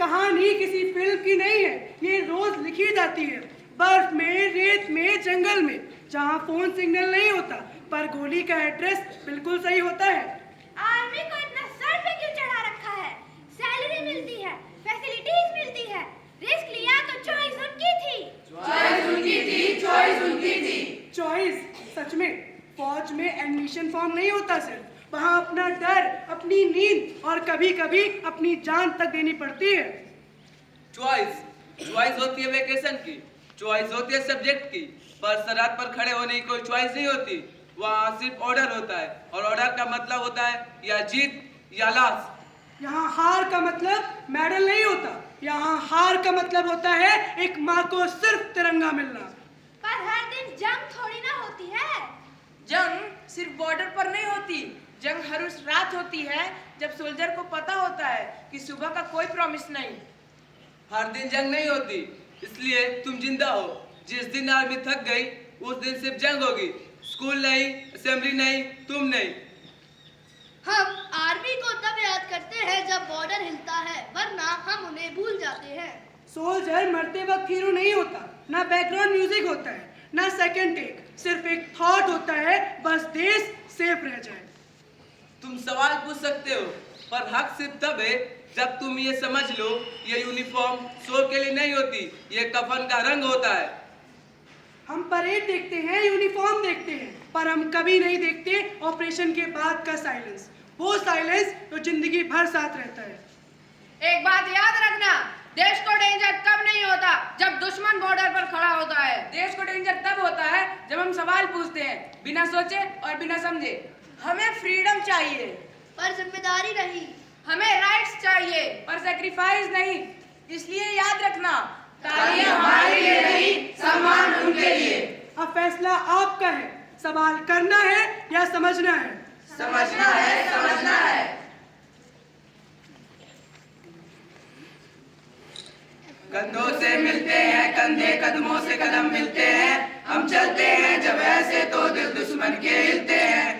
कहानी किसी फिल्म की नहीं है, ये रोज लिखी जाती है। बर्फ में, रेत में, जंगल में, जहाँ फोन सिग्नल नहीं होता पर गोली का एड्रेस बिल्कुल सही होता है। आर्मी को इतना सर पे क्यों चढ़ा रखा है? सैलरी मिलती है, फैसिलिटीज मिलती है, रिस्क लिया तो चॉइस उनकी थी। चॉइस सच में फौज में एडमिशन फॉर्म नहीं होता सिर्फ, वहाँ अपना डर, अपनी नींद और कभी कभी अपनी जान तक देनी पड़ती है। चॉइस होती है वेकेशन की, चॉइस होती है सब्जेक्ट की, पर सरहद पर खड़े होने की कोई चॉइस नहीं होती। वहाँ सिर्फ ऑर्डर होता है और ऑर्डर का मतलब होता है या जीत या लाश। यहाँ हार का मतलब मेडल नहीं होता, यहाँ हार का मतलब होता है एक माँ को सिर्फ तिरंगा मिलना। पर हर दिन जंग थोड़ी ना होती है। जंग सिर्फ बॉर्डर पर नहीं होती, जंग हर उस रात होती है जब सोल्जर को पता होता है कि सुबह का कोई प्रॉमिस नहीं। हर दिन जंग नहीं होती, इसलिए तुम जिंदा हो। जिस दिन आर्मी थक गई उस दिन सिर्फ जंग होगी, स्कूल नहीं, असेंबली नहीं, तुम नहीं। हम आर्मी को तब याद करते हैं जब बॉर्डर हिलता है, वरना हम उन्हें भूल जाते हैं। सोल्जर मरते वक्त हीरो नहीं होता, ना बैकग्राउंड म्यूजिक होता है, ना सेकंड टेक, सिर्फ एक थॉट होता है, बस देश सेफ रह जाए। तुम सवाल पूछ सकते हो, पर हक सिर्फ तब है जब तुम ये समझ लो ये यूनिफॉर्म शो के लिए नहीं होती, ये कफन का रंग होता है। हम परेड देखते हैं, यूनिफॉर्म देखते हैं, पर हम कभी नहीं देखते ऑपरेशन के बाद का साइलेंस, वो साइलेंस जो जिंदगी भर साथ रहता है। एक बात याद रखना, देश को डेंजर तब नहीं होता जब दुश्मन बॉर्डर पर खड़ा होता है। देश को डेंजर तब होता है जब हम सवाल पूछते हैं बिना सोचे और बिना समझे। हमें फ्रीडम चाहिए पर जिम्मेदारी नहीं। हमें राइट्स चाहिए पर सैक्रिफाइस नहीं। इसलिए याद रखना, तालियां हमारे लिए नहीं, सम्मान उनके लिए। अब फैसला आपका है, सवाल करना है या समझना है। समझना है। कंधों से मिलते हैं कंधे, कदमों से कदम मिलते हैं, हम चलते हैं जब ऐसे तो दिल दुश्मन के हिलते हैं।